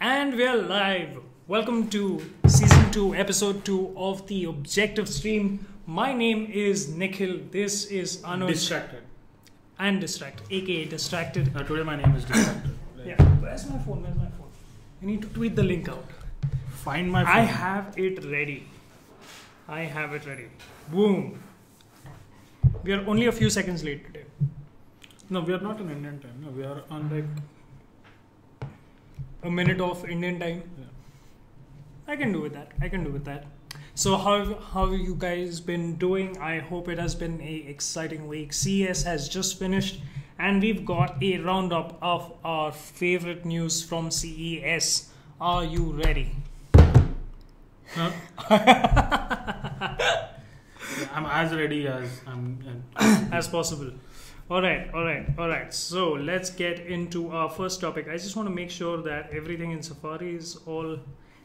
And we're live. Welcome to Season 2, Episode 2 of the Objective Stream. My name is Nikhil. This is Anuj. Distracted. And Distracted, aka Distracted. Today my name is Distracted. Yeah. Where's my phone? I need to tweet the link out. Find my phone. I have it ready. Boom. We are only a few seconds late today. No, we are not in Indian time. No, we are on like a minute of Indian time. Yeah. I can do with that. So how have you guys been doing? I hope it has been a exciting week. CES has just finished and we've got a roundup of our favorite news from CES. Are you ready? Huh? I'm as ready as as possible. All right. So let's get into our first topic. I just want to make sure that everything in Safari is all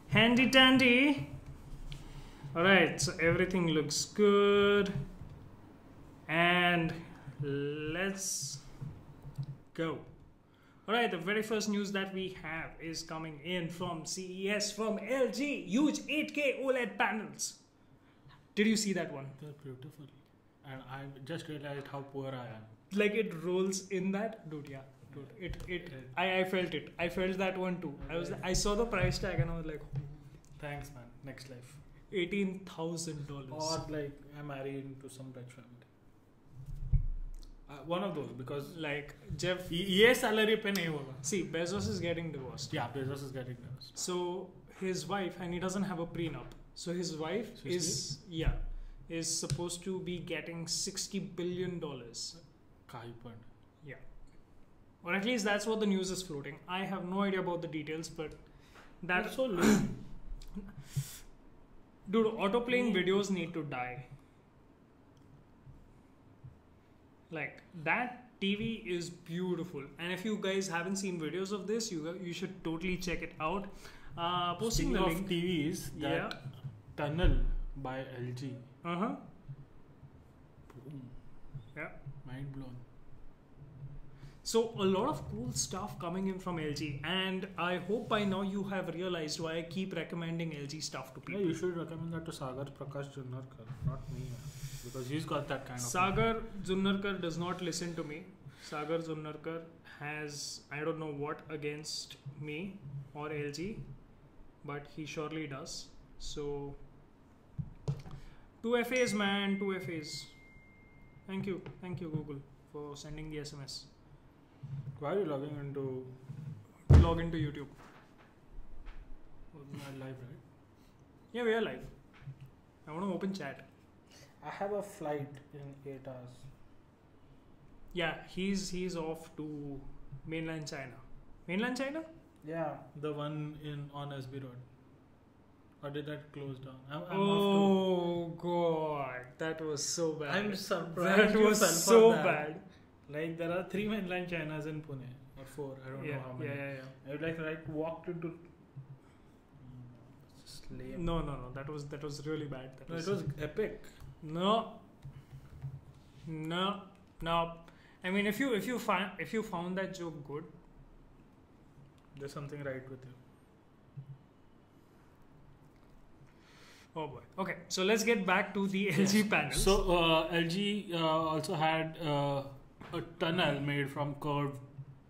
handy dandy. All right, so everything looks good. And let's go. All right, the very first news that we have is coming in from CES from LG. Huge 8K OLED panels. Did you see that one? They're beautiful. And I just realized how poor I am. Like it rolls in that, dude. Yeah, dude. I felt it. I felt that one too. I saw the price tag and I was like, oh. Thanks, man. Next life. $18,000. Or like I'm married to some rich family. One of those, because like Jeff. ये salary पे नहीं होगा. See, Bezos is getting divorced. Yeah, Bezos is getting divorced. So his wife, and he doesn't have a prenup. So his wife is supposed to be getting $60 billion. Yeah. Or at least that's what the news is floating. I have no idea about the details, but that's so low. Dude, auto-playing videos need to die. Like, that TV is beautiful. And if you guys haven't seen videos of this, you should totally check it out. Posting the link. Of TVs, that tunnel by LG. Boom. Yeah. Mind blown. So a lot of cool stuff coming in from LG, and I hope by now you have realized why I keep recommending LG stuff to people. Yeah, you should recommend that to Sagar Prakash Junnarkar, not me, because he's got that kind of. Sagar Junnarkar does not listen to me. Sagar Junnarkar has, I don't know what against me or LG, but he surely does. So 2 FAs, man, 2 FAs. Thank you Google for sending the SMS. Why are you logging into? Log into YouTube. We're live, right? Yeah, we are live. I want to open chat. I have a flight in 8 hours. Yeah, he's off to mainland China. Mainland China? Yeah, the one on SB Road. Or did that close down? I'm oh God, that was so bad. I'm surprised. That was so bad. Like there are 3 mainland Chinas in Pune, or 4. I don't know how many. Yeah. I would like walked into. Just lame. No. That was really bad. It was epic. No. I mean, if you found that joke good, there's something right with you. Oh boy. Okay, so let's get back to the LG panels. So LG also had a tunnel made from curved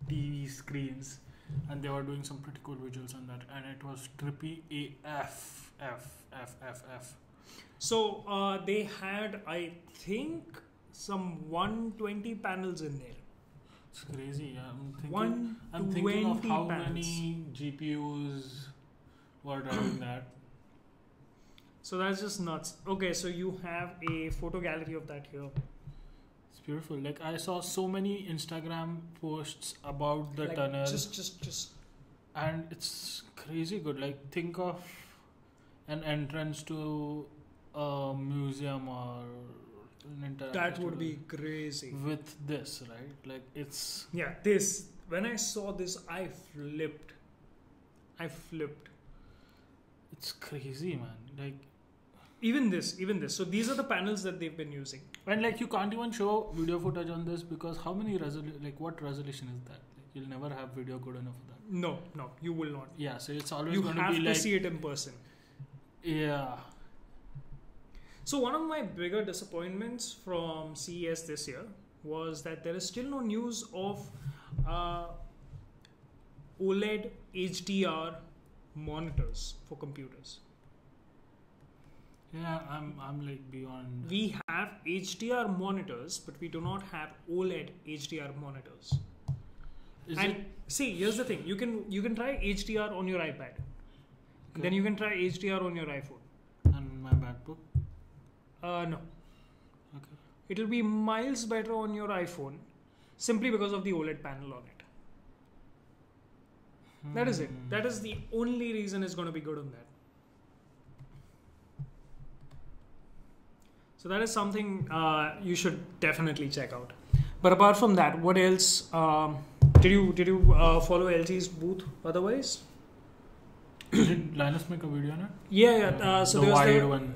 TV screens, and they were doing some pretty cool visuals on that, and it was trippy AF. So they had, I think, some 120 panels in there. It's crazy. I'm thinking of how many GPUs were driving that. So that's just nuts. Okay, so you have a photo gallery of that here. It's beautiful. Like I saw so many Instagram posts about the tunnel. Just. And it's crazy good. Like think of an entrance to a museum or an interactive. That would be crazy. With this, right? Like it's. Yeah, this. When I saw this, I flipped. It's crazy, man. Like. Even this. So these are the panels that they've been using. And like you can't even show video footage on this because how many what resolution is that? Like You'll never have video good enough for that. No, you will not. Yeah, so it's always You going have to be to like see it in person. yeah. So one of my bigger disappointments from CES this year was that there is still no news of OLED HDR monitors for computers. Yeah, I'm like beyond. We have HDR monitors, but we do not have OLED HDR monitors. See, here's the thing: you can try HDR on your iPad, and then you can try HDR on your iPhone. And my MacBook? No. Okay. It'll be miles better on your iPhone, simply because of the OLED panel on it. That is it. That is the only reason it's going to be good on that. So that is something you should definitely check out. But apart from that, what else? Did you follow LG's booth otherwise? Did Linus make a video on it? Yeah. So the there was wired one.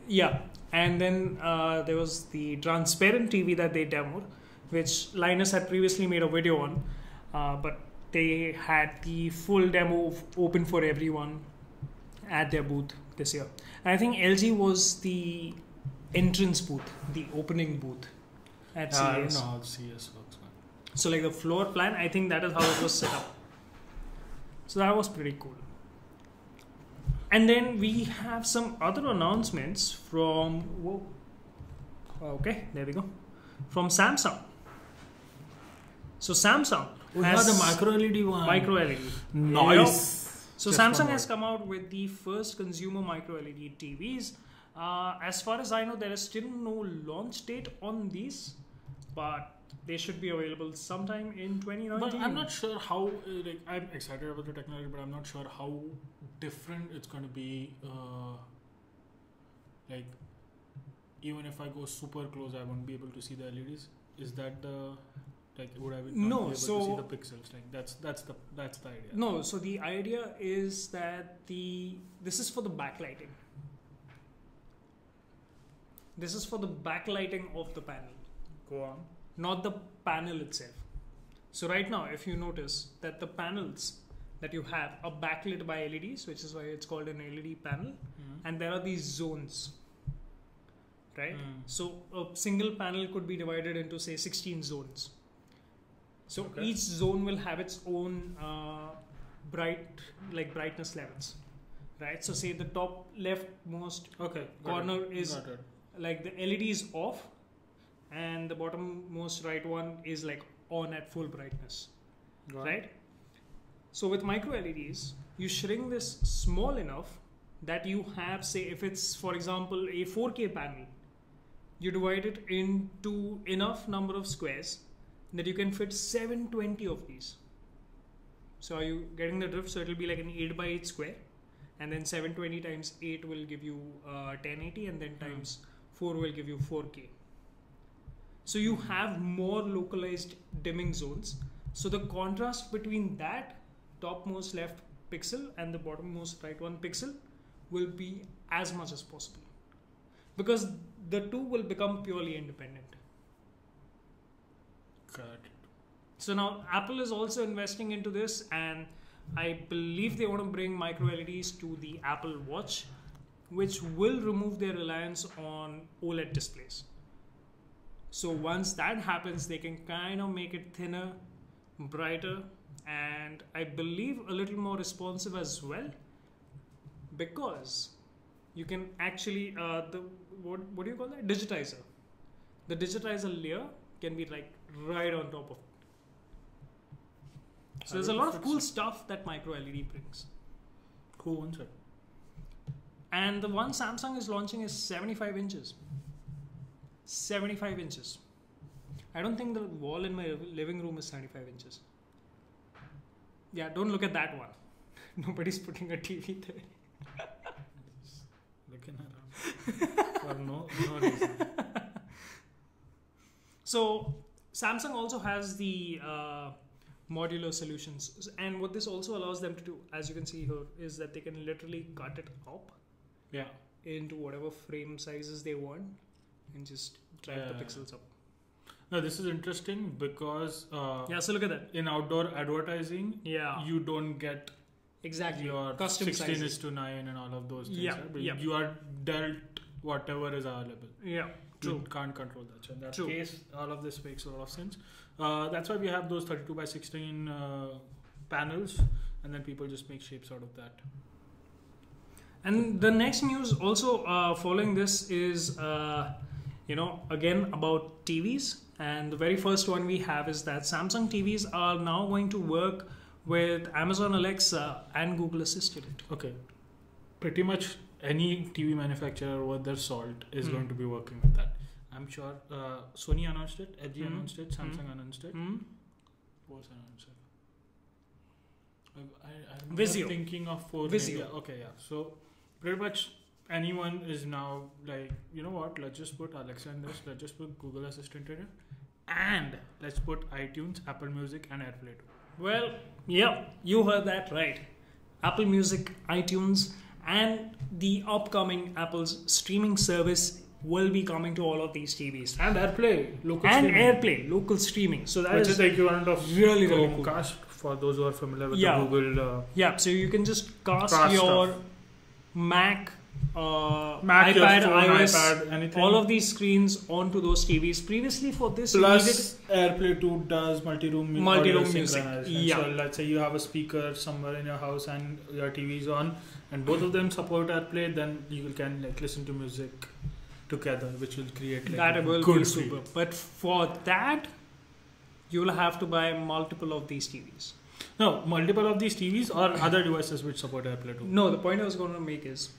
Yeah, and then there was the transparent TV that they demoed, which Linus had previously made a video on, but they had the full demo open for everyone at their booth this year. And I think LG was the entrance booth, the opening booth at CES. I don't know how CES works, man. So like the floor plan, I think that is how it was set up. So that was pretty cool. And then we have some other announcements from from Samsung. So Samsung has the micro LED one. Micro LED. Nice. So Just Samsung one has word. come out with the first consumer micro LED TVs. As far as I know, there is still no launch date on these, but they should be available sometime in 2019. But I'm not sure how. I'm excited about the technology, but I'm not sure how different it's going to be. Like, even if I go super close, I won't be able to see the LEDs. Is that the would I not be able to see the pixels? Like that's the idea. No, so the idea is that this is for the backlighting. This is for the backlighting of the panel. Go on. Not the panel itself. So right now, if you notice that the panels that you have are backlit by LEDs, which is why it's called an LED panel, and there are these zones, right? So a single panel could be divided into say 16 zones. So each zone will have its own brightness levels, right? So say the top leftmost corner is like the LED is off, and the bottommost right one is like on at full brightness, right? So with micro LEDs, you shrink this small enough that you have, say, if it's for example a 4K panel, you divide it into enough number of squares that you can fit 720 of these. So are you getting the drift? So it will be like an 8x8 square, and then 720 times 8 will give you 1080, and then times 4 will give you 4K. So you have more localized dimming zones. So the contrast between that topmost left pixel and the bottommost right one pixel will be as much as possible, because the two will become purely independent. Got it. So now Apple is also investing into this, and I believe they want to bring micro LEDs to the Apple Watch, which will remove their reliance on OLED displays. So once that happens, they can kind of make it thinner, brighter, and I believe a little more responsive as well, because you can actually what do you call that? Digitizer. The digitizer layer can be like right on top of it. So there's a lot of cool stuff that micro LED brings. Cool one, sir. And the one Samsung is launching is 75 inches. 75 inches. I don't think the wall in my living room is 75 inches. Yeah, don't look at that one. Nobody's putting a TV there. Looking around for no reason. So Samsung also has the modular solutions, and what this also allows them to do, as you can see here, is that they can literally cut it up into whatever frame sizes they want and just drive the pixels up. No, this is interesting because Yeah, so look at that. in outdoor advertising, Yeah, you don't get exactly. your Custom 16:9 and all of those things. Yeah, Right? But yeah. you are dealt whatever is available. Yeah, You true. can't control that. So in that True. case, all of this makes a lot of sense. That's why we have those 32:16 panels, and then people just make shapes out of that. And the next news also following this is, again about TVs. And the very first one we have is that Samsung TVs are now going to work with Amazon Alexa and Google Assistant. Okay. Pretty much any TV manufacturer worth their salt is going to be working with that. I'm sure Sony announced it, LG announced it, Samsung announced it. Who else announced it? I'm Vizio. thinking of four. Vizio. Yeah, okay, yeah. So pretty much anyone is now like, you know what? Let's just put Alexa in this. Let's just put Google Assistant in it, and let's put iTunes, Apple Music, and AirPlay too. Well, yeah, you heard that right. Apple Music, iTunes, and the upcoming Apple's streaming service will be coming to all of these TVs. And AirPlay, local And streaming. AirPlay, local streaming. So that Which is is the equivalent of really, really cool. Chromecast for those who are familiar with Yeah. the Google. Yeah, so you can just cast Cast your stuff. Mac, Mac, your iPad, phone, iOS, iPad, anything. all of these screens onto those TVs. Previously, for this, Plus, AirPlay 2 does multi-room Multi-room audio music. synchronization. Yeah. So let's say you have a speaker somewhere in your house and your TV is on, and both of them support AirPlay, then you can like listen to music together, which will create like that a will good be super. feel. But for that, you will have to buy multiple of these TVs. No, multiple of these TVs or other devices which support AirPlay 2. No, the point I was going to make is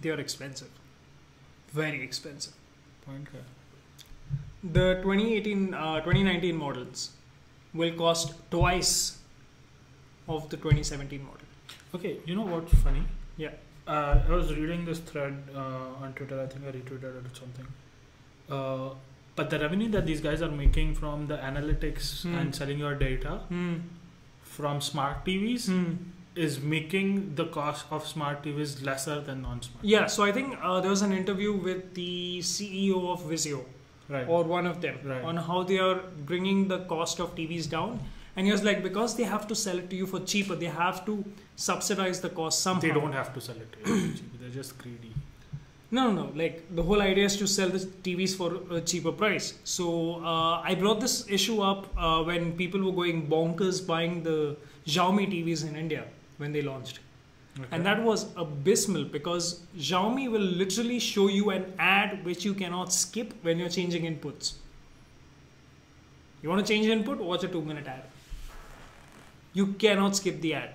they are expensive, very expensive. Point here. The 2019 models will cost twice of the 2017 model. Okay, you know what's funny? Yeah. I was reading this thread on Twitter. I think I retweeted it or something. But the revenue that these guys are making from the analytics and selling your data from smart TVs is making the cost of smart TVs lesser than non-smart. Yeah, so I think there was an interview with the CEO of Vizio, Right. or one of them, Right. on how they are bringing the cost of TVs down. And he was like, because they have to sell it to you for cheaper, they have to subsidize the cost somehow. They don't have to sell it to you. They're just greedy. No. Like, the whole idea is to sell the TVs for a cheaper price. So I brought this issue up when people were going bonkers buying the Xiaomi TVs in India when they launched. Okay. And that was abysmal because Xiaomi will literally show you an ad which you cannot skip when you're changing inputs. You want to change input? Watch a 2-minute ad. You cannot skip the ad.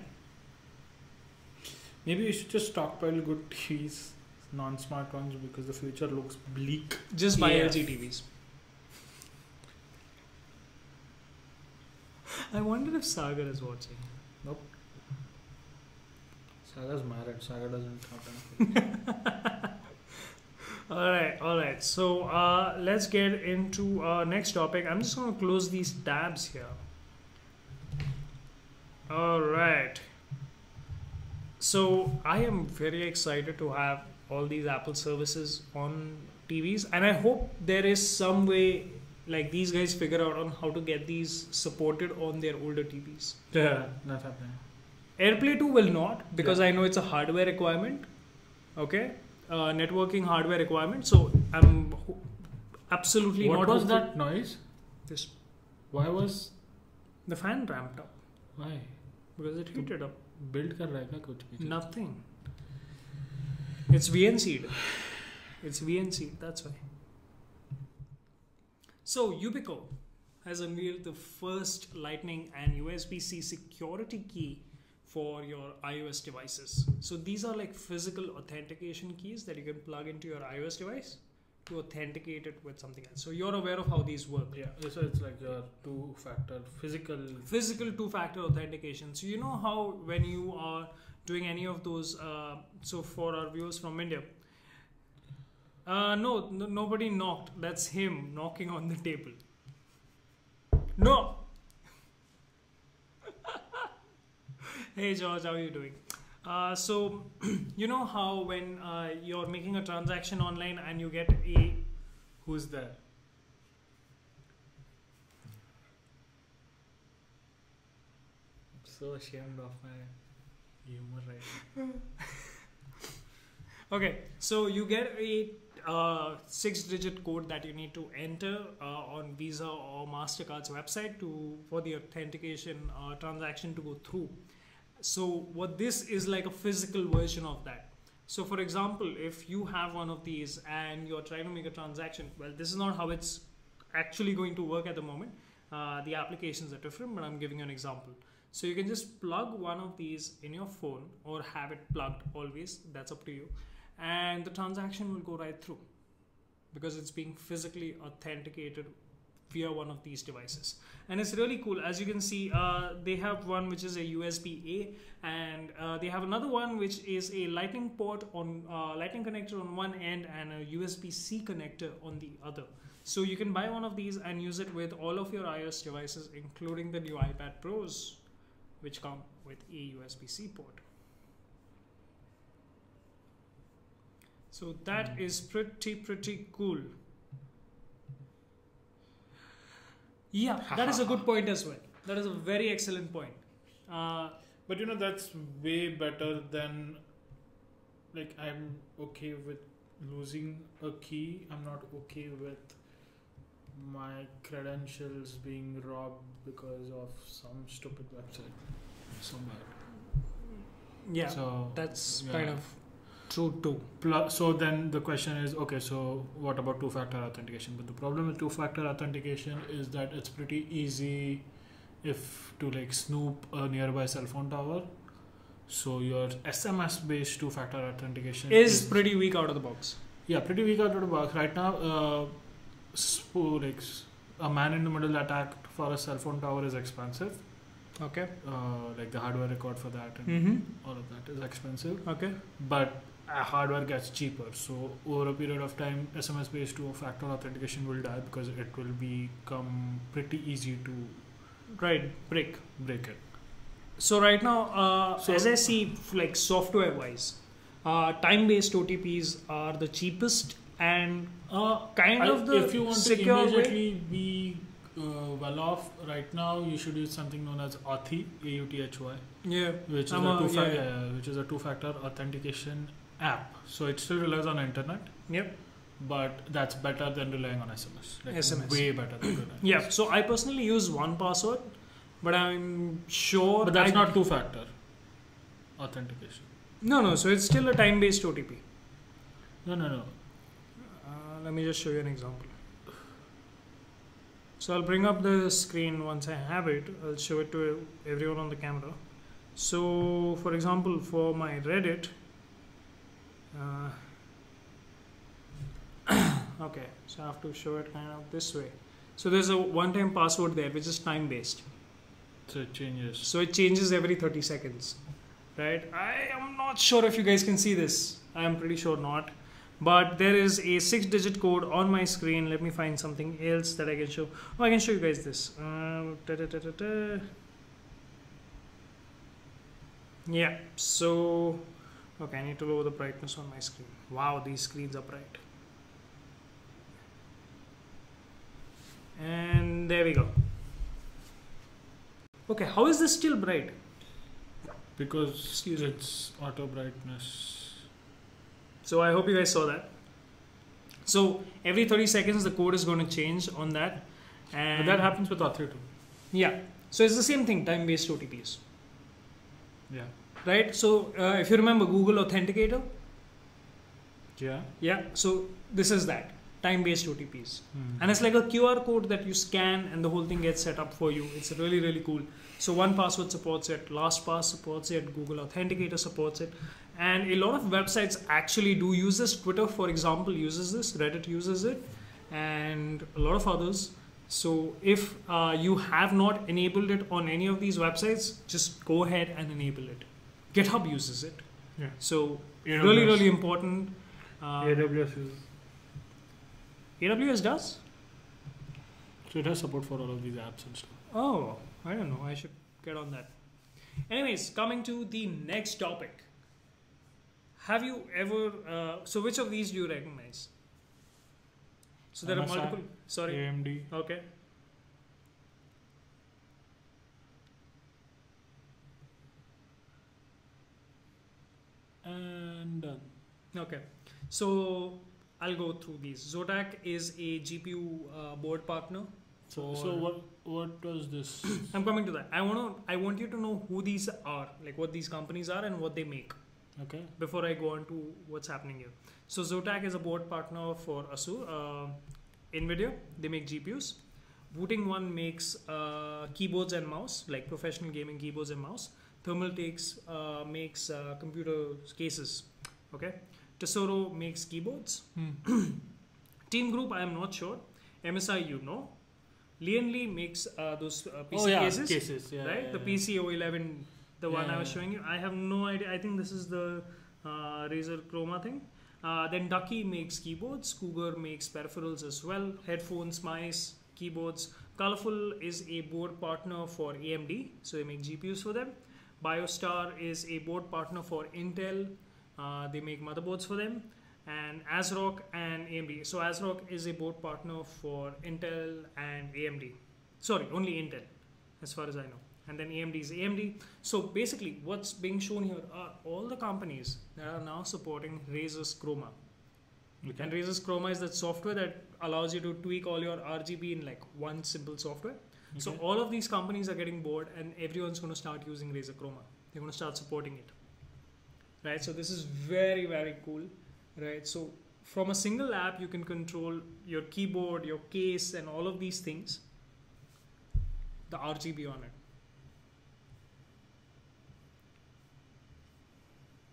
Maybe you should just stockpile good TVs, non-smart ones, because the future looks bleak. Just buy Yeah. LG TVs. I wonder if Sagar is watching. Nope. Saga's married. Saga doesn't have anything. All right. So let's get into our next topic. I'm just going to close these tabs here. All right. So I am very excited to have all these Apple services on TVs, and I hope there is some way like these guys figure out on how to get these supported on their older TVs. Yeah, not happening. AirPlay 2 will not, because I know it's a hardware requirement. Okay, networking hardware requirement. So I'm absolutely What not. was hopeful. that noise? This Why was? the fan ramped up Why? because it heated up. Build कर रहा है क्या कुछ पीछे? Nothing. It's VNC'd. It's VNC'd. That's why. So Ubico has unveiled the first Lightning and USB-C security key for your iOS devices. So these are like physical authentication keys that you can plug into your iOS device to authenticate it with something else. So you're aware of how these work. Yeah, so it's like your two-factor Physical two-factor authentication. So you know how when you are doing any of those, so for our viewers from India, no, nobody knocked. That's him knocking on the table. No. Hey George, how are you doing? So you know how when you're making a transaction online and you get a Who's there? so ashamed of my humor right now. Okay, so you get a 6-digit code that you need to enter on Visa or MasterCard's website for the authentication transaction to go through. So what this is like a physical version of that. So for example, if you have one of these and you're trying to make a transaction, well, this is not how it's actually going to work at the moment. The applications are different, but I'm giving you an example. So you can just plug one of these in your phone or have it plugged always. That's up to you. And the transaction will go right through because it's being physically authenticated via one of these devices. And it's really cool. As you can see, they have one which is a USB-A, and they have another one which is a lightning port on lightning connector on one end and a USB-C connector on the other. So you can buy one of these and use it with all of your iOS devices, including the new iPad Pros, which come with a USB-C port. So that is pretty cool. Yeah, that is a good point as well. That is a very excellent point. But you know, that's way better than, like, I'm okay with losing a key. I'm not okay with my credentials being robbed because of some stupid website somewhere. Yeah, so that's kind of true too. So then the question is, okay, so what about two-factor authentication? But the problem with two-factor authentication is that it's pretty easy to like snoop a nearby cell phone tower. So your SMS-based two-factor authentication is pretty weak out of the box. Yeah, pretty weak out of the box. Right now, like a man-in-the-middle attack for a cell phone tower is expensive. Okay. Like the hardware record for that and all of that is expensive. Okay. But hardware gets cheaper. So over a period of time, SMS-based two-factor authentication will die because it will become pretty easy to break it. So right now, as I see, like software-wise, time-based OTPs are the cheapest and if you want to secure immediately be well off right now, you should use something known as Authy, AUTHY. Yeah, which is a two-factor authentication app. So it still relies on internet. Yep. But that's better than relying on SMS. Like SMS. Way better than relying. Yeah. So I personally use 1Password, but I'm sure. But that's not two-factor authentication. No. So it's still a time-based OTP. No. Let me just show you an example. So I'll bring up the screen once I have it. I'll show it to everyone on the camera. So for example, for my Reddit, okay, so I have to show it kind of this way. So there's a one-time password there, which is time-based. So it changes. So it changes every 30 seconds, right? I am not sure if you guys can see this. I am pretty sure not. But there is a 6-digit code on my screen. Let me find something else that I can show. Oh, I can show you guys this. Yeah, so okay, I need to lower the brightness on my screen. Wow, these screens are bright. And there we go. Okay, how is this still bright? Because it's auto brightness. So I hope you guys saw that. So every 30 seconds the code is going to change on that. And but that happens with Authy too. Yeah. So it's the same thing, time-based OTPs. Yeah. Right? So if you remember Google Authenticator. Yeah. Yeah. So this is that, time-based OTPs. And it's like a QR code that you scan and the whole thing gets set up for you. It's really, really cool. So 1Password supports it, LastPass supports it, Google Authenticator supports it. And a lot of websites actually do use this. Twitter, for example, uses this. Reddit uses it. And a lot of others. So if you have not enabled it on any of these websites, just go ahead and enable it. GitHub uses it. Yeah. So AWS. really important. AWS does? So it has support for all of these apps and stuff. Oh, I don't know. I should get on that. Anyways, coming to the next topic. Have you ever... so which of these do you recognize? So there are multiple... Sorry. AMD. Okay. And done. Okay, so I'll go through these. Zotac is a GPU board partner. So what was this? I'm coming to that. I want you to know who these are, like what these companies are and what they make. Okay. Before I go on to what's happening here. So Zotac is a board partner for NVIDIA. They make GPUs. Wooting One makes keyboards and mouse, like professional gaming keyboards and mouse. Thermal makes computer cases. Okay. Tesoro makes keyboards. Team Group, I am not sure. MSI, you know. Lianli makes those PC cases. Yeah, right? Yeah, the PC011, the one I was showing you. I have no idea. I think this is the Razer Chroma thing. Then Ducky makes keyboards. Cougar makes peripherals as well. Headphones, mice, keyboards. Colorful is a board partner for AMD. So they make GPUs for them. BioStar is a board partner for Intel. They make motherboards for them. And ASRock and AMD. So ASRock is a board partner for Intel and AMD. Sorry, only Intel, as far as I know. And then AMD is AMD. So basically, what's being shown here are all the companies that are now supporting Razer's Chroma. Okay. And Razer's Chroma is that software that allows you to tweak all your RGB in like one simple software. Okay. So all of these companies are getting bored, and everyone's going to start using Razer Chroma. They're going to start supporting it. Right? So this is very, very cool. Right, so from a single app, you can control your keyboard, your case, and all of these things. The RGB on it.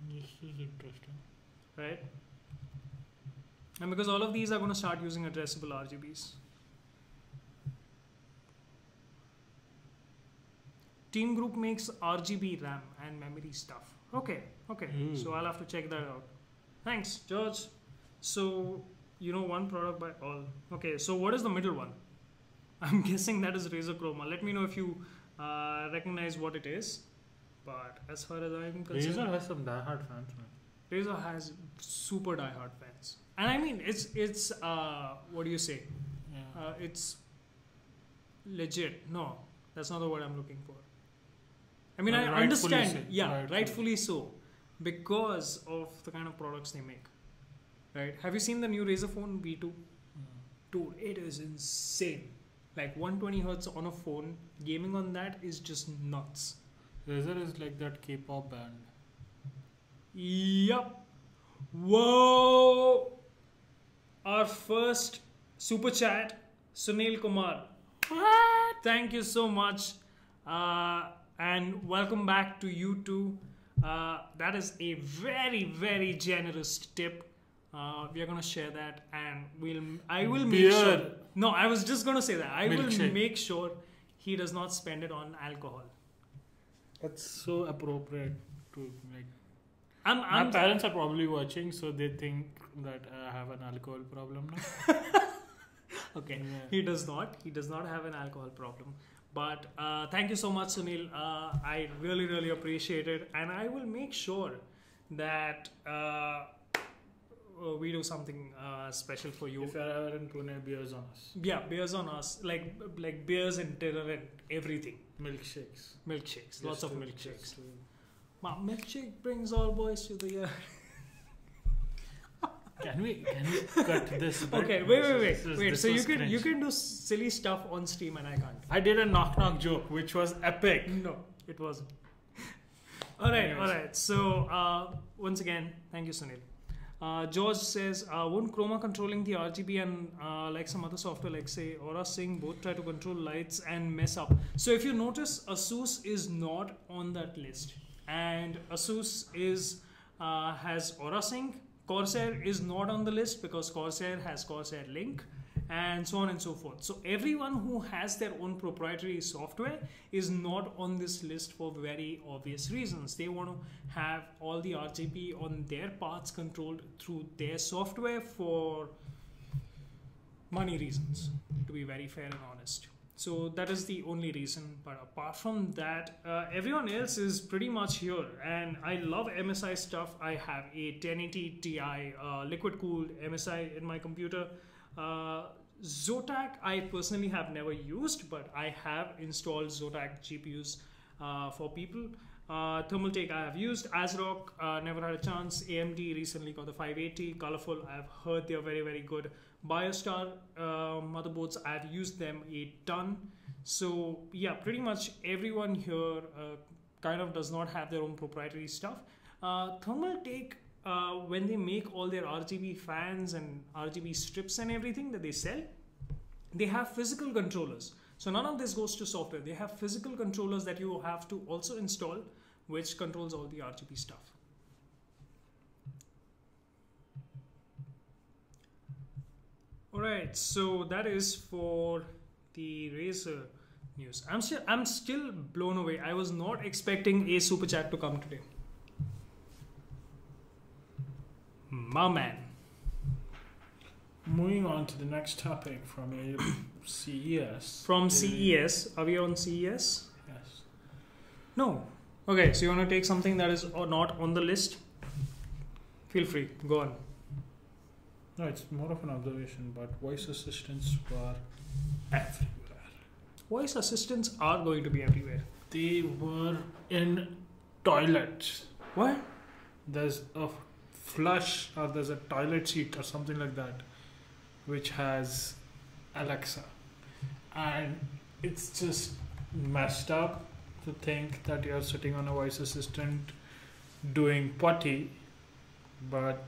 This is interesting. Right? And because all of these are going to start using addressable RGBs. Team Group makes RGB RAM and memory stuff. Okay. So I'll have to check that out. Thanks, George. So, one product by all. Okay, so what is the middle one? I'm guessing that is Razer Chroma. Let me know if you recognize what it is. But as far as I'm concerned, Razer has some diehard fans, man. Razer has super diehard fans. And I mean, it's what do you say? Yeah. It's legit. No, that's not the word I'm looking for. I mean, I understand. So. Yeah, rightfully so. Because of the kind of products they make. Right? Have you seen the new Razer phone V2? Dude, it is insane. Like 120 hertz on a phone, gaming on that is just nuts. Razer is like that K-pop band. Yup. Whoa! Our first super chat, Sunil Kumar. What? Thank you so much. And welcome back to you too. That is a very, very generous tip. We are going to share that, and I will make sure. No, I was just going to say that. I will make sure he does not spend it on alcohol. That's so appropriate to like. My parents are probably watching, so they think that I have an alcohol problem now. Okay, yeah. He does not. He does not have an alcohol problem. But thank you so much, Sunil. I really, really appreciate it. And I will make sure that we do something special for you. If you're ever in Pune, beers on us. Yeah, beers on us. Like beers and dinner and everything. Milkshakes. Lots of milkshakes. Milkshake brings all boys to the... Can we cut this? Okay, wait. So you can do silly stuff on stream and I can't. I did a knock joke, which was epic. No, it wasn't. All right. So once again, thank you, Sunil. George says, won't Chroma controlling the RGB and like some other software, like say Aura Sync, both try to control lights and mess up? So if you notice, Asus is not on that list, and Asus has Aura Sync. Corsair is not on the list because Corsair has Corsair Link, and so on and so forth. So everyone who has their own proprietary software is not on this list for very obvious reasons. They want to have all the RGB on their parts controlled through their software for money reasons, to be very fair and honest. So that is the only reason. But apart from that, everyone else is pretty much here. And I love MSI stuff. I have a 1080 Ti liquid cooled MSI in my computer. Zotac I personally have never used, but I have installed Zotac GPUs for people. Thermaltake I have used. ASRock, never had a chance. AMD recently got the 580. Colorful, I have heard they are very, very good. BioStar motherboards, I have used them a ton. So yeah, pretty much everyone here kind of does not have their own proprietary stuff. Thermaltake, when they make all their RGB fans and RGB strips and everything that they sell, they have physical controllers. So none of this goes to software. They have physical controllers that you have to also install, which controls all the RGB stuff. Alright, so that is for the Razer news. I'm still blown away. I was not expecting a super chat to come today. My man. Moving on to the next topic from CES. From CES. Are we on CES? Yes. No. Okay, so you want to take something that is not on the list? Feel free. Go on. No, it's more of an observation, but voice assistants were everywhere. Voice assistants are going to be everywhere. They were in toilets. What? There's a flush or there's a toilet seat or something like that which has Alexa, and it's just messed up to think that you're sitting on a voice assistant doing potty, but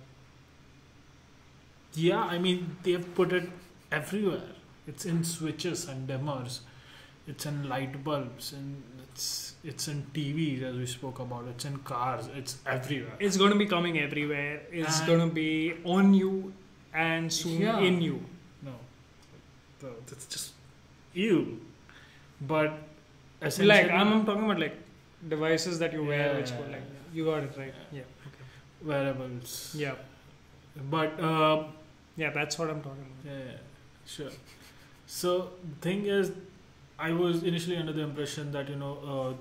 yeah, I mean, they've put it everywhere. It's in switches and dimmers, it's in light bulbs, and it's in TVs, as we spoke about. It's in cars. It's everywhere. It's going to be coming everywhere. It's going to be on you and soon in you. No, that's just you. But essentially, like I'm talking about like devices that you wear, which go like you got it right. Yeah. Okay. Wearables. Yeah. But yeah, that's what I'm talking about. Yeah, sure. So the thing is, I was initially under the impression that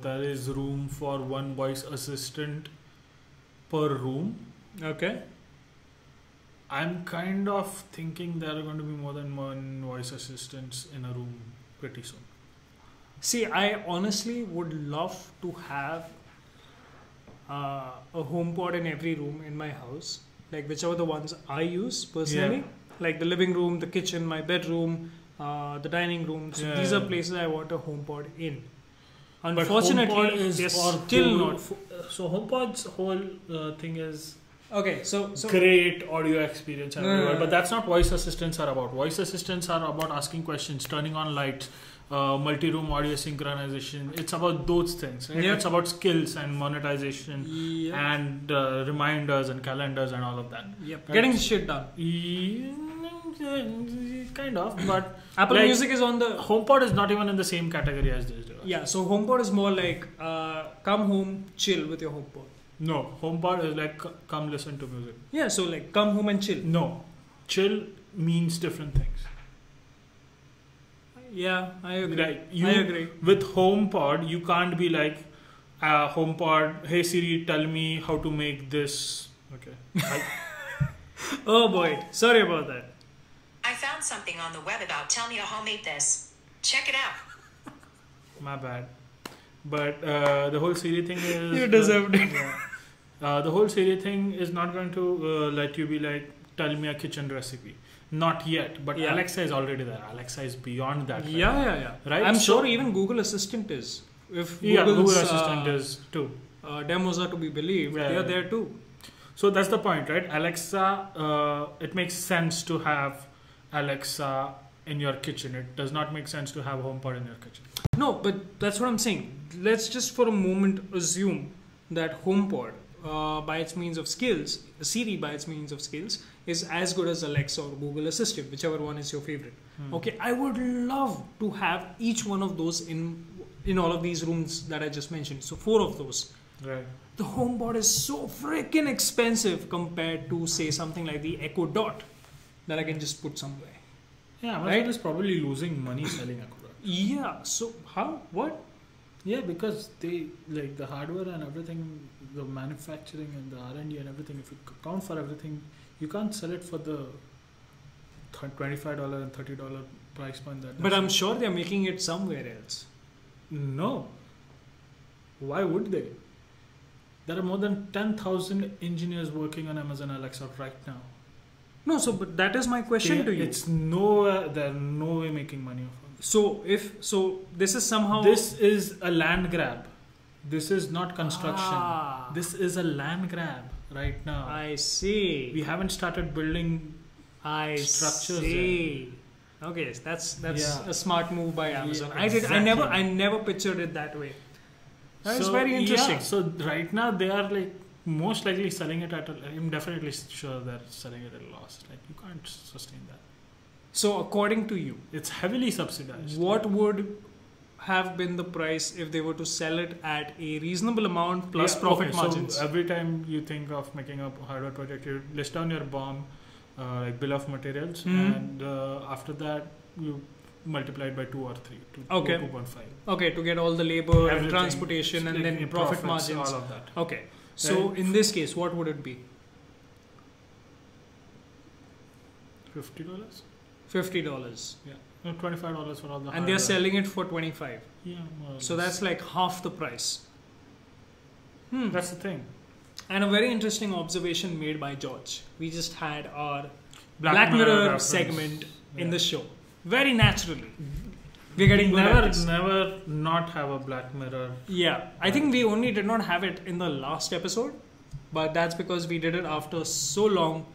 there is room for one voice assistant per room. Okay. I'm kind of thinking there are going to be more than one voice assistants in a room pretty soon. See, I honestly would love to have a HomePod in every room in my house, like whichever the ones I use personally, like the living room, the kitchen, my bedroom, the dining room. So these are places I want a HomePod in. Unfortunately, they're still not. So HomePod's whole thing is so great audio experience everywhere, but that's not voice assistants are about. Voice assistants are about asking questions, turning on lights, multi-room audio synchronization. It's about those things, right? It's about skills and monetization and reminders and calendars and all of that. Right? Getting shit done. Kind of, but Apple Music is on the... HomePod is not even in the same category as this. Yeah, so HomePod is more like come home, chill with your HomePod. No, HomePod is like come listen to music. Yeah, so like come home and chill. No, chill means different things. Yeah, I agree. Like I agree. With HomePod, you can't be like, HomePod, hey Siri, tell me how to make this. Okay. Oh boy, sorry about that. I found something on the web about tell me how made this. Check it out. My bad. But the whole Siri thing is... You deserved it. The whole Siri thing is not going to let you be like, tell me a kitchen recipe. Not yet, but Alexa is already there. Alexa is beyond that. Right? I'm sure even Google Assistant is. If Google Assistant is too. Demos are to be believed, they are there too. So that's the point, right? Alexa, it makes sense to have Alexa in your kitchen. It does not make sense to have HomePod in your kitchen. No, but that's what I'm saying. Let's just for a moment assume that HomePod, by its means of skills, Siri by its means of skills, is as good as Alexa or Google Assistant, whichever one is your favorite. Okay, I would love to have each one of those in all of these rooms that I just mentioned. So 4 of those. Right. The HomePod is so freaking expensive compared to, say, something like the Echo Dot that I can just put somewhere. Yeah, Amazon is probably losing money selling Echo Dot. Yeah, so how? What? Yeah, because they, like the hardware and everything, the manufacturing and the R&D and everything, if you account for everything, you can't sell it for the $25 and $30 price point. But I'm sure they're making it somewhere else. No. Why would they? There are more than 10,000 engineers working on Amazon Alexa right now. No, so but that is my question to you. It's no, they're no way making money off it. So this is somehow This is a land grab. This is not construction. Ah. This is a land grab right now. I see. We haven't started building I structures see. Okay, that's Yeah. a smart move by Amazon. Yeah, I exactly. never pictured it that way. That is So, very interesting. Yeah, so right now they are like most likely selling it at I'm definitely sure they're selling it at a loss. Like you can't sustain that. So according to you, It's heavily subsidized. what would have been the price if they were to sell it at a reasonable amount plus Yeah, profit okay, margins? So every time you think of making a hardware project, you list down your BOM, like bill of materials, and after that you multiply it by 2 or 3, Okay. 2.5. Okay, to get all the labor and Everything, transportation and like then profit profits, margins. all of that. Okay, so Right. in this case, what would it be? $50? $50. Yeah. No, $25 for all the And hardware. they're selling it for 25. Yeah, more or So less. that's like half the price. That's the thing. And a very interesting observation made by George. We just had our Black Mirror reference. segment in Yeah. the show. Very naturally. We're getting good at this. Never not have a Black Mirror. Yeah, I think we only did not have it in the last episode, but that's because we did it after so long.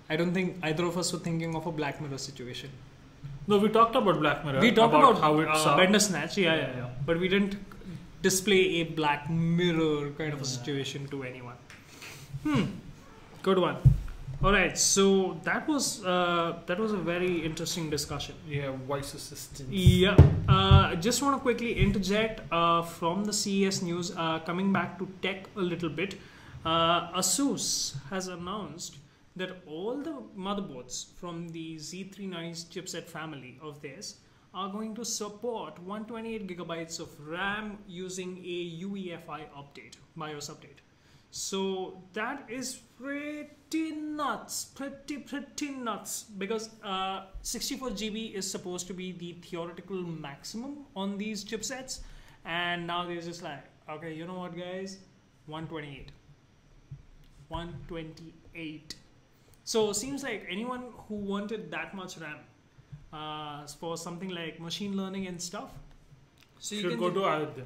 I don't think either of us were thinking of a Black Mirror situation. No, we talked about Black Mirror. We talked about how it's Bender Snatch, yeah. But we didn't display a Black Mirror kind of a situation to anyone. Good one. All right, so that was a very interesting discussion. Yeah, voice assistant. Yeah, just want to quickly interject from the CES news. Coming back to tech a little bit, ASUS has announced that all the motherboards from the Z390 chipset family of theirs are going to support 128 gigabytes of RAM using a UEFI update, BIOS update. So that is pretty nuts, pretty nuts, because 64 GB is supposed to be the theoretical maximum on these chipsets, and now they're just like, okay, you know what, guys, 128. So it seems like anyone who wanted that much RAM for something like machine learning and stuff, so you Should can go to Ayodhya.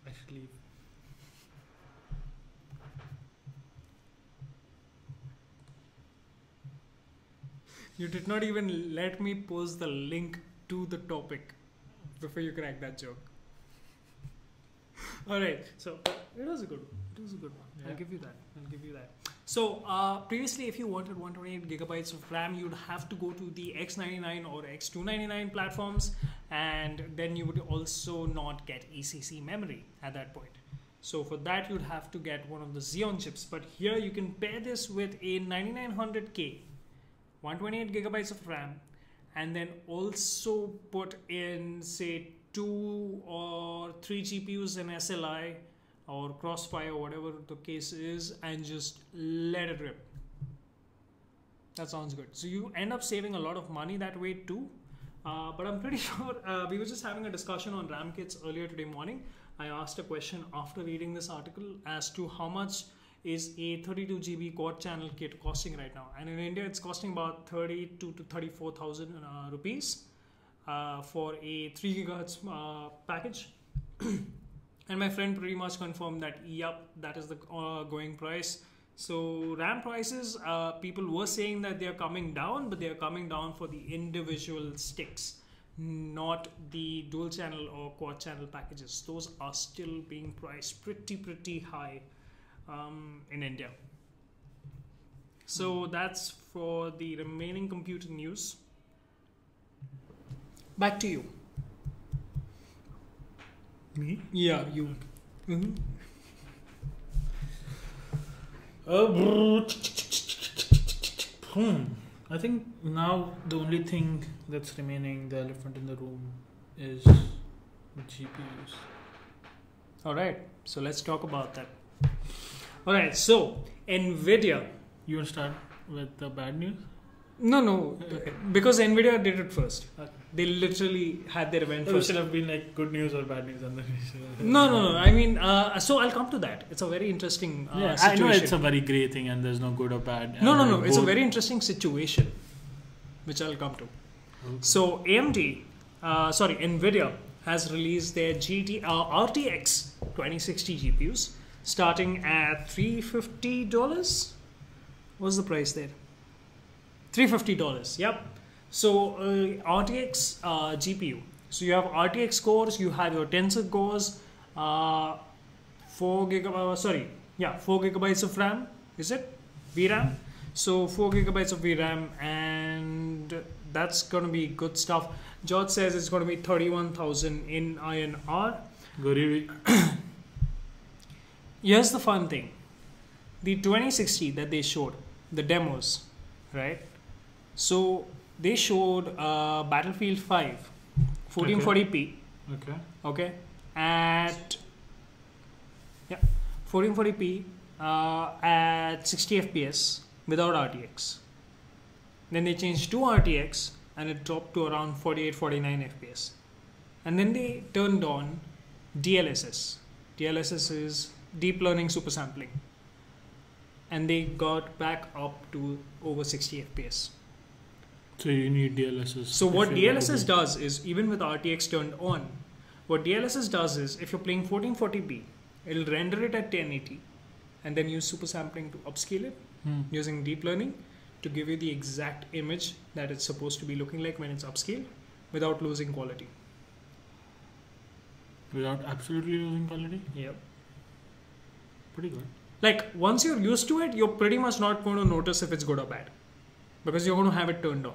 Actually, You did not even let me post the link to the topic before you crack that joke. All right, so it was a good one. It was a good one. Yeah. I'll give you that. So previously, if you wanted 128 gigabytes of RAM, you'd have to go to the X99 or X299 platforms, and then you would also not get ECC memory at that point. So for that, you'd have to get one of the Xeon chips. But here you can pair this with a 9900K, 128 gigabytes of RAM, and then also put in, say, 2 or 3 GPUs in SLI or Crossfire, whatever the case is, and just let it rip. That sounds good. So you end up saving a lot of money that way too. But I'm pretty sure we were just having a discussion on RAM kits earlier today morning. I asked a question after reading this article as to how much is a 32 GB quad channel kit costing right now, and in India it's costing about 32 to 34,000 rupees for a 3 GHz package. And my friend pretty much confirmed that yep, that is the going price. So RAM prices, people were saying that they are coming down, but they are coming down for the individual sticks, not the dual channel or quad channel packages. Those are still being priced pretty high in India. So that's for the remaining computer news. Back to you. me? Yeah, you. Mm-hmm. I think now the only thing that's remaining, the elephant in the room, is GPUs. All right, so let's talk about that. All right. So Nvidia. You want to start with the bad news? No, Okay. because Nvidia did it first. Okay. They literally had their event So we first. should have been like good news or bad news, and then we should. No. I mean, so I'll come to that. It's a very interesting Yeah, situation. I know it's a very grey thing, and there's no good or bad. No. And It's a both- very interesting situation, which I'll come to. Okay. So Nvidia has released their RTX 2060 GPUs starting at $350. What's the price there? $350. Yep. So RTX GPU. So you have RTX cores, you have your Tensor cores, 4 gigabytes of RAM. Is it VRAM? So 4 gigabytes of VRAM, and that's gonna be good stuff. George says it's gonna be 31,000 in INR. Very Here's the fun thing: the 2060 that they showed, the demos, right? So they showed Battlefield 5, 1440p, okay. at 1440p at 60 FPS without RTX. Then they changed to RTX and it dropped to around 48-49 FPS. And then they turned on DLSS. DLSS is deep learning super sampling. And they got back up to over 60 FPS. So you need DLSS. So if what you're DLSS going does is, even with RTX turned on, what DLSS does is, if you're playing 1440p, it'll render it at 1080 and then use super sampling to upscale it to- using deep learning to give you the exact image that it's supposed to be looking like when it's upscaled without losing quality. Without absolutely losing quality? Yep. Pretty good. Like, once you're used to it, you're pretty much not going to notice if it's good or bad because you're going to have it turned on,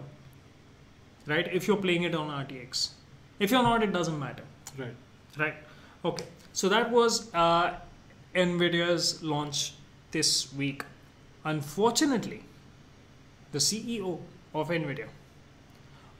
right? If you're playing it on RTX. If you're not, it doesn't matter. Right. Okay. So that was Nvidia's launch this week. Unfortunately, the CEO of Nvidia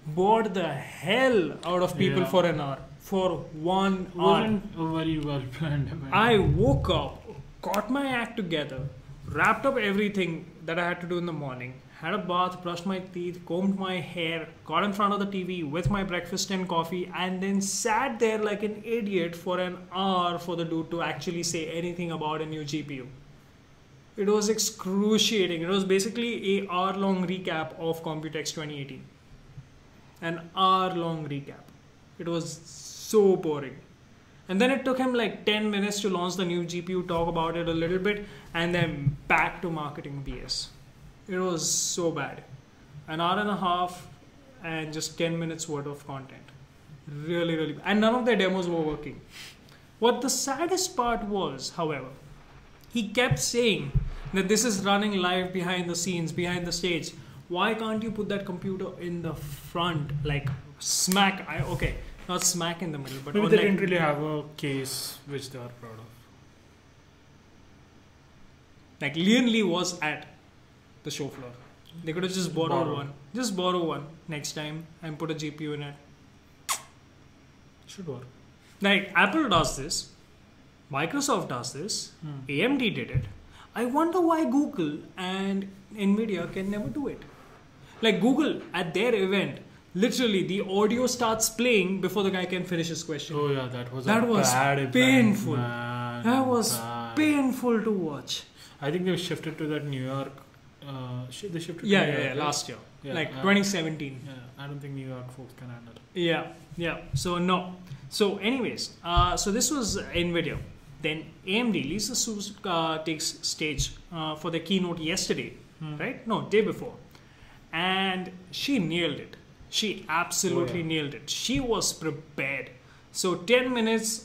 bored the hell out of people Yeah. for an hour. For 1 It hour. wasn't a very well planned event. I woke up, got my act together, wrapped up everything that I had to do in the morning, had a bath, brushed my teeth, combed my hair, got in front of the TV with my breakfast and coffee, and then sat there like an idiot for an hour for the dude to actually say anything about a new GPU. It was excruciating. It was basically an hour-long recap of Computex 2018. An hour-long recap. It was so boring. And then it took him like 10 minutes to launch the new GPU, talk about it a little bit, and then back to marketing BS. It was so bad. An hour and a half and just 10 minutes worth of content. Really, really bad. And none of their demos were working. What the saddest part was, however, he kept saying that this is running live behind the scenes, behind the stage. Why can't you put that computer in the front, like smack? Okay, not smack in the middle, but Maybe on they like, didn't really have a case which they are proud of. like Lian Li was at the show floor. They could have just borrowed one. Just borrow one next time and put a GPU in it. Should work. Like Apple does this, Microsoft does this, AMD did it. I wonder why Google and Nvidia can never do it. Like Google at their event, literally the audio starts playing before the guy can finish his question. Oh yeah, that was That a was bad event, painful. man. That was Bad. painful to watch. I think they shifted to that New York. They shifted. To Yeah, New yeah, York, yeah, right? last year, Yeah, like 2017. Yeah, I don't think New York folks can handle it. Yeah. So no. So anyways, so this was Nvidia. Then AMD, Lisa Su takes stage for the keynote yesterday, right? No, day before, and she nailed it. She absolutely nailed it. She was prepared. So 10 minutes,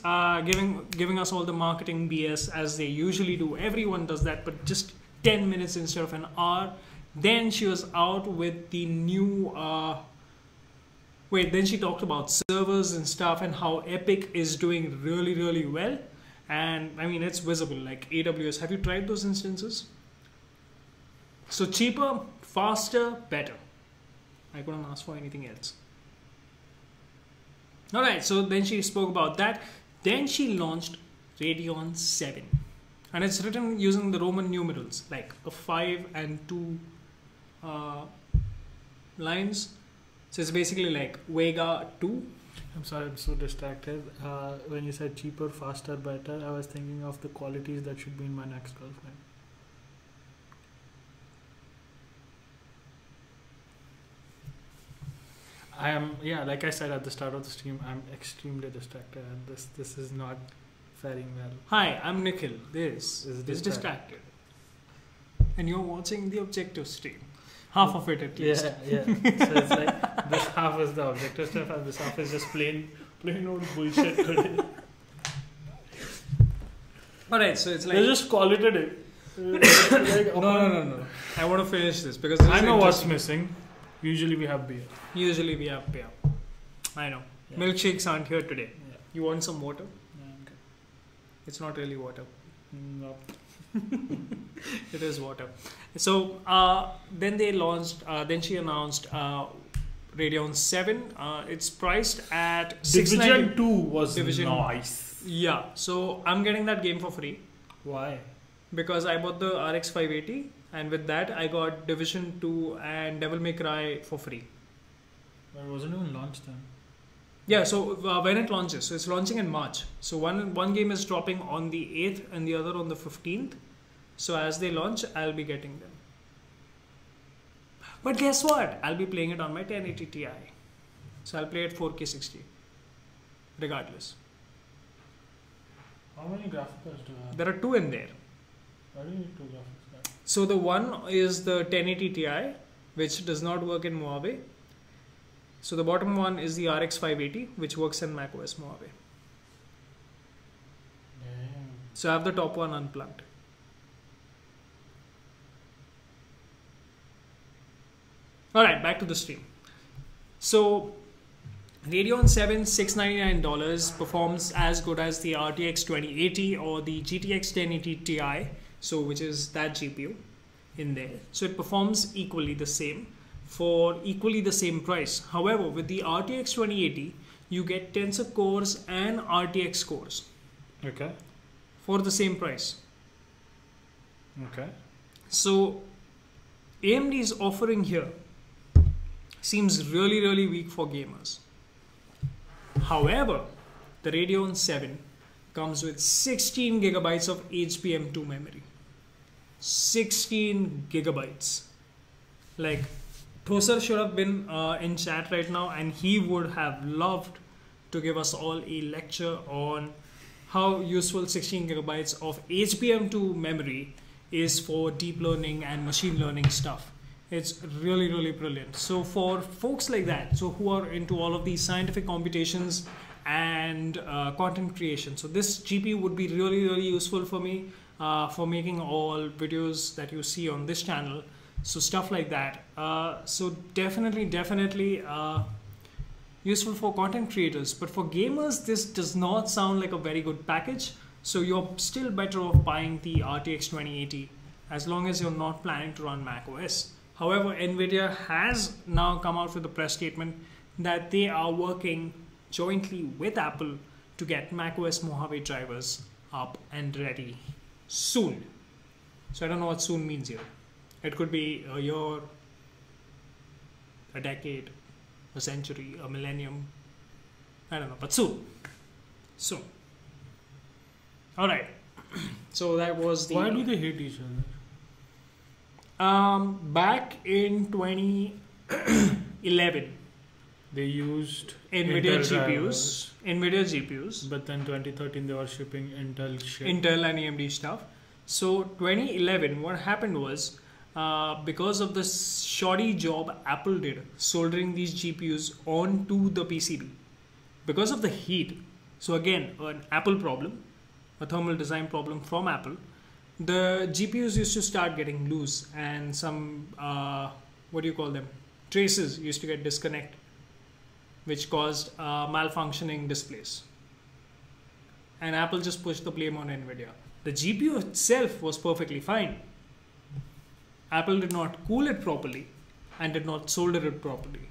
giving us all the marketing BS as they usually do. Everyone does that, but just 10 minutes instead of an hour. Then she was out with the new. Then she talked about servers and stuff and how Epic is doing really, really well. And I mean, it's visible, like AWS. Have you tried those instances? So cheaper, faster, better. I couldn't ask for anything else. Alright, so then she spoke about that. Then she launched Radeon 7. and it's written using the Roman numerals, like a 5 and 2 lines. So it's basically like Vega 2. I'm sorry, I'm so distracted. When you said cheaper, faster, better, I was thinking of the qualities that should be in my next girlfriend. I am, yeah, like I said at the start of the stream, I'm extremely distracted and this is not faring well. Hi, I'm Nikhil. This is Distracted. And you're watching the objective stream. Half of it at least. Yeah. So it's like this half is the objective stuff and this half is just plain old bullshit today. Alright, so it's like... Let's just call it a day. No. I want to finish this because I know what's missing. Usually we have beer. I know. Yeah. Milkshakes aren't here today. Yeah. You want some water? Yeah, okay. It's not really water. No. It is water. So then they launched. Then she announced Radeon 7. It's priced at Division 2 was Division. nice. Yeah. So I'm getting that game for free Why? because I bought the RX 580, and with that I got Division 2 and Devil May Cry for free. But it wasn't even launched then. Yeah, so when it launches, so it's launching in March. So one game is dropping on the 8th and the other on the 15th. So as they launch, I'll be getting them. But guess what? I'll be playing it on my 1080 Ti. So I'll play it 4K 60. Regardless. How many graphic cards do you have? There are 2 in there. Why do you need 2 graphics cards? So the one is the 1080 Ti, which does not work in Mojave. So the bottom one is the RX 580, which works in macOS Mojave. Damn. So I have the top one unplugged. Alright, back to the stream. So Radeon 7 $699 performs as good as the RTX 2080 or the GTX 1080 Ti, so which is that GPU in there. So it performs equally the same for equally the same price. However, with the RTX 2080, you get Tensor cores and RTX cores Okay. for the same price. Okay. So AMD's offering here seems really weak for gamers. However, the Radeon 7 comes with 16 gigabytes of HBM2 memory. 16 gigabytes. Like, Tosar should have been in chat right now, and he would have loved to give us all a lecture on how useful 16 gigabytes of HBM2 memory is for deep learning and machine learning stuff. It's really brilliant. So for folks like that, so who are into all of these scientific computations and content creation, so this GPU would be really useful for me for making all videos that you see on this channel. So stuff like that. So definitely useful for content creators. But for gamers, this does not sound like a very good package. So you're still better off buying the RTX 2080 as long as you're not planning to run macOS. However, Nvidia has now come out with a press statement that they are working jointly with Apple to get macOS Mojave drivers up and ready soon. So I don't know what soon means here. It could be a year, a decade, a century, a millennium. I don't know, but soon. Soon. Alright. So that was the... Why do they hate each other? Back in 2011, They used Nvidia Intel GPUs, drivers, but then 2013 they were shipping Intel shit. Intel and AMD stuff. So 2011, what happened was because of the shoddy job Apple did soldering these GPUs onto the PCB, because of the heat. So again, an Apple problem, a thermal design problem from Apple. The GPUs used to start getting loose, and some traces used to get disconnected, which caused malfunctioning displays. And Apple just pushed the blame on Nvidia. The GPU itself was perfectly fine. Apple did not cool it properly and did not solder it properly.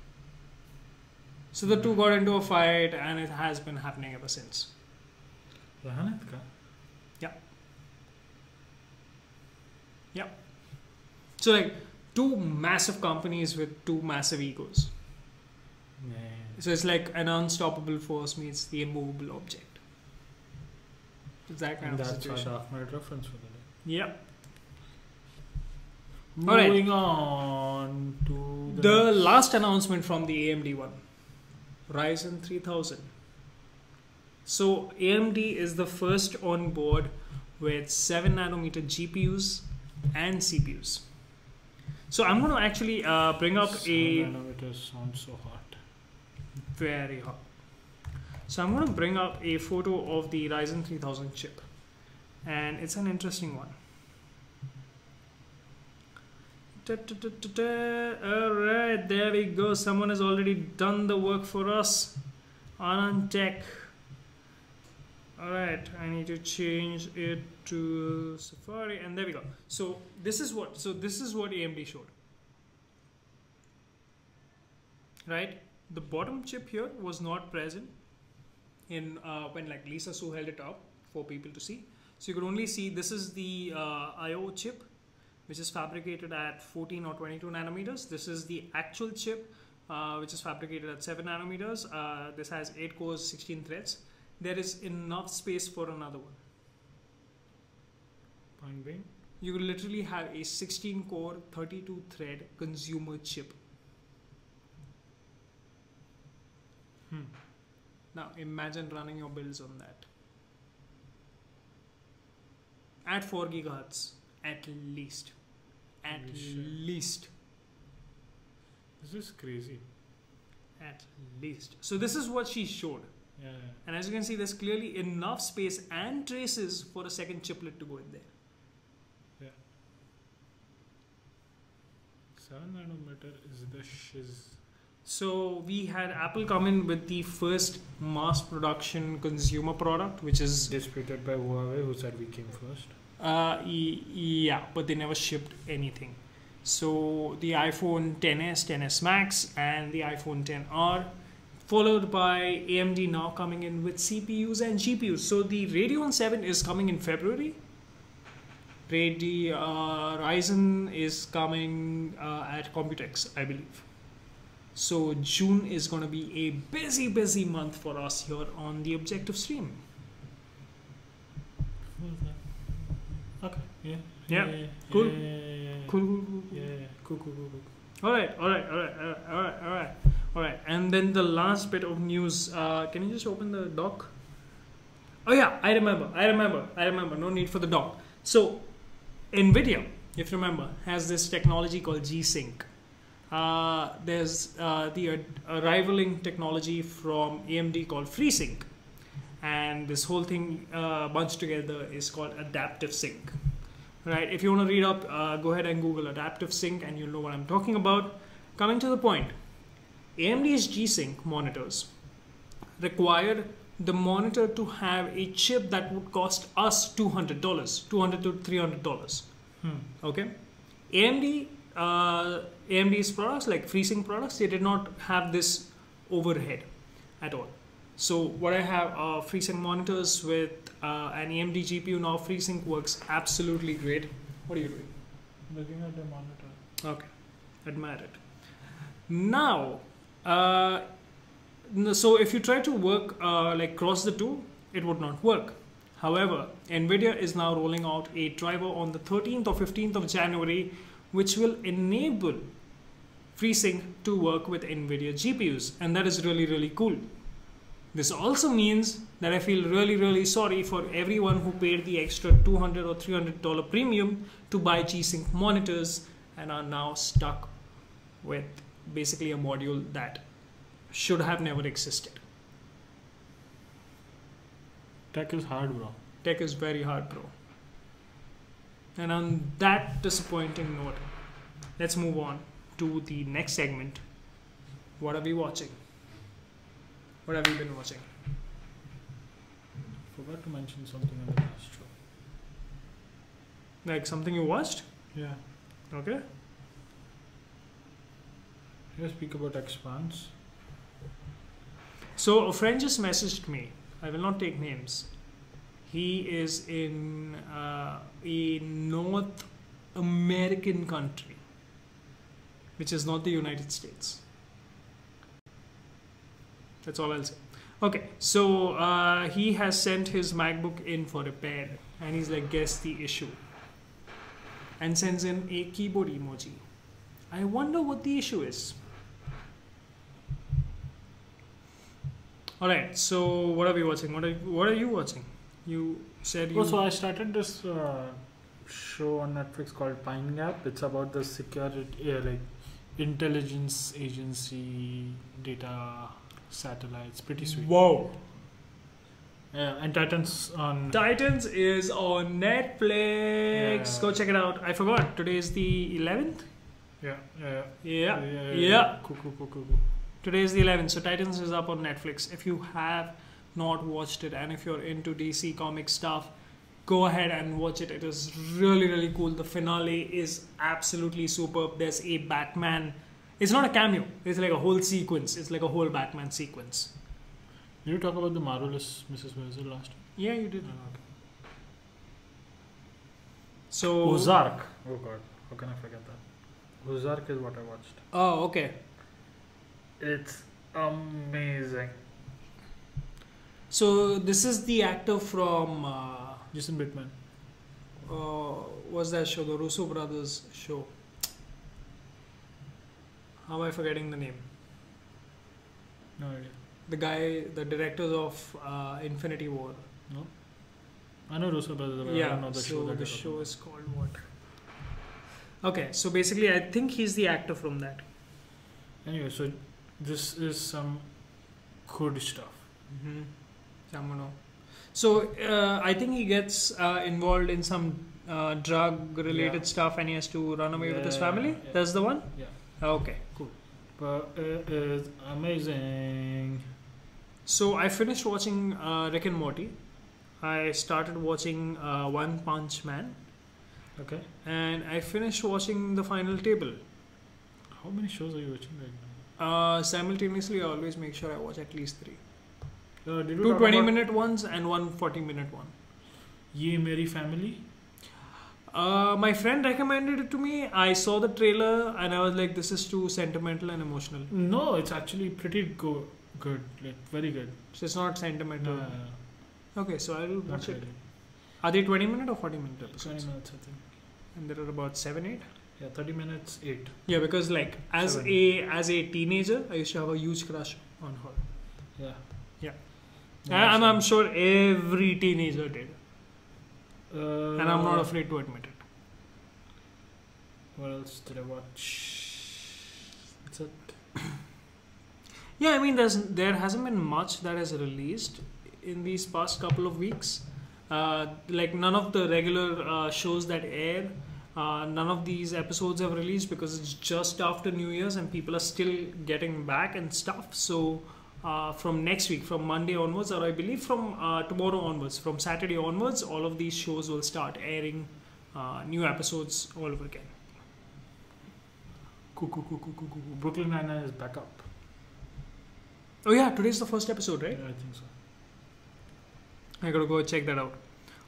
So the two got into a fight, and it has been happening ever since. Yeah. Yeah. So like two massive companies with two massive egos. Yeah. So it's like an unstoppable force meets the immovable object. It's that kind And of that's situation. our Dark Knight reference for the day. Yep. Moving on to The last announcement from the AMD one, Ryzen 3000. So AMD is the first on board with 7 nanometer GPUs and CPUs. So I'm going to actually bring up 7 nanometers sounds so hot. Very hot. So I'm going to bring up a photo of the Ryzen 3000 chip, and it's an interesting one. Alright, there we go. Someone has already done the work for us. Anand Tech. Alright, I need to change it to Safari, and there we go. So this is what AMD showed. Right? The bottom chip here was not present in when like Lisa Su held it up for people to see. So you could only see this is the IO chip, which is fabricated at 14 or 22 nanometers. This is the actual chip, which is fabricated at 7 nanometers. This has 8 cores, 16 threads. There is enough space for another one. Point being? You could literally have a 16 core, 32 thread consumer chip. Now imagine running your builds on that. At 4 gigahertz, at least. At least. This is crazy. At least. So this is what she showed. Yeah. And as you can see, there's clearly enough space and traces for a second chiplet to go in there. Yeah. 7 nanometer is the shiz. So we had Apple come in with the first mass production consumer product, which is Disputed by Huawei, who said we came first. Yeah, but they never shipped anything. So the iPhone XS, XS Max, and the iPhone XR, followed by AMD now coming in with CPUs and GPUs. So the Radeon 7 is coming in February. Ryzen is coming at Computex, I believe. So June is going to be a busy month for us here on the Objective stream. Okay. Yeah. Yeah. Cool. Cool. Yeah. Cool. All right. And then the last bit of news. Can you just open the doc? Oh yeah, I remember. No need for the doc. So, NVIDIA, if you remember, has this technology called G-Sync. There's the rivaling technology from AMD called FreeSync. And this whole thing bunched together is called Adaptive Sync. Right? If you want to read up, go ahead and Google Adaptive Sync and you'll know what I'm talking about. Coming to the point, AMD's G-Sync monitors required the monitor to have a chip that would cost us $200 to $300. Okay? AMD's products, like FreeSync products, they did not have this overhead at all. So what I have are FreeSync monitors with an AMD GPU. Now FreeSync works absolutely great. What are you doing? Looking at the monitor. Okay, admire it. Now, so if you try to work like cross the two, it would not work. However, NVIDIA is now rolling out a driver on the 13th or 15th of January, which will enable FreeSync to work with NVIDIA GPUs, and that is really cool. This also means that I feel really sorry for everyone who paid the extra $200 or $300 premium to buy G-Sync monitors and are now stuck with basically a module that should have never existed. Tech is hard, bro. Tech is very hard, bro. And on that disappointing note, let's move on to the next segment. What are we watching? What have you been watching? Forgot to mention something in the last show. Like something you watched? Yeah. Okay. Can you speak about Expanse? So a friend just messaged me. I will not take names. He is in a American country, which is not the United States. That's all I'll say. Okay, so he has sent his MacBook in for repair, and he's like, guess the issue, and sends in a keyboard emoji. I wonder what the issue is. All right, so what are we watching? What are you watching? You said you. Oh, so I started this show on Netflix called Pine Gap. It's about the security, like intelligence agency data satellites. Pretty sweet. Whoa. Yeah, and Titans on. Titans is on Netflix. Yeah. Go check it out. I forgot. Today is the 11th. Yeah. Cool. Today is the 11th. So Titans is up on Netflix. If you have not watched it, and if you're into DC comic stuff, go ahead and watch it. It is really, really cool. The finale is absolutely superb. There's a Batman. It's not a cameo. It's like a whole sequence. It's like a whole Batman sequence. Did you talk about the marvelous Mrs. Maisel last time? Yeah, you did. Okay. So Ozark. Oh god, how can I forget that? Ozark is what I watched. Oh, okay. It's amazing. So this is the actor from Jason Bateman. what's that show? The Russo brothers show. How am I forgetting the name? No idea. The guy, the directors of Infinity War. No. I know Russo brothers, but I Yeah. don't know the So show. the show is called what? Okay, so basically, I think he's the actor from that. Anyway, so this is some good stuff. Mm-hmm. So I think he gets involved in some drug-related stuff, and he has to run away with his family. Yeah. That's the one. Yeah. Okay, cool. But it is amazing. So I finished watching Rick and Morty. I started watching One Punch Man, Okay. and I finished watching The Final Table. How many shows are you watching right now? Simultaneously, I always make sure I watch at least 3. Did you 2 talk 20-minute ones and 1 40-minute one. Ye Meri Family? My friend recommended it to me. I saw the trailer and I was like, this is too sentimental and emotional. No, it's actually pretty good. Like, very good. So it's not sentimental. Okay, so I will watch Not it. really. Are they 20-minute or 40-minute episodes? 20 minutes, I think. And there are about 7, 8? Yeah, 30 minutes, 8. Yeah, because like as 7. a teenager, I used to have a huge crush on her. Yeah. Yeah. Yeah, And I'm sure every teenager did. And I'm not Uh, afraid to admit it. What else did I watch? That's it. Yeah, I mean, there hasn't been much that has released in these past couple of weeks. Like none of the regular shows that air, none of these episodes have released because it's just after New Year's and people are still getting back and stuff. So from next week, from Monday onwards, or I believe from tomorrow onwards, from Saturday onwards, all of these shows will start airing new episodes all over again. Cool. Brooklyn Nine-Nine is back up. Oh yeah, today's the first episode, right? Yeah, I think so. I gotta go check that out.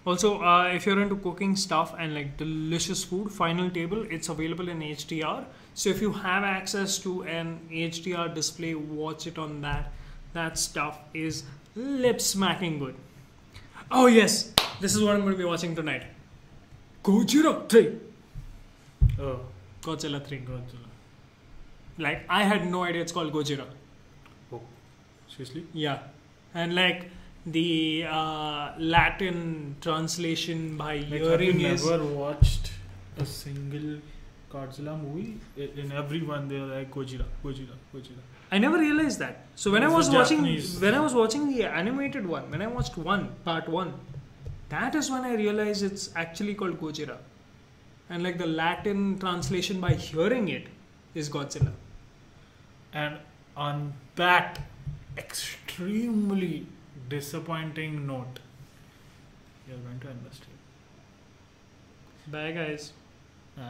Also, if you're into cooking stuff and like delicious food, Final Table, it's available in HDR. So if you have access to an HDR display, watch it on that. That stuff is lip smacking good. Oh yes, this is what I'm going to be watching tonight. Gojira 3. Oh, Godzilla 3. Godzilla. Like, I had no idea it's called Gojira. Oh, seriously? Yeah. And like the Latin translation by Like, have hearing you is... never watched a single Godzilla movie? In every one they're like Gojira. I never realized that. So when I It's was the watching Japanese. the animated one, when I watched part 1, that is when I realized it's actually called Gojira. And like the Latin translation by hearing it is Godzilla. And on that extremely disappointing note, you're going to invest Bye guys. it.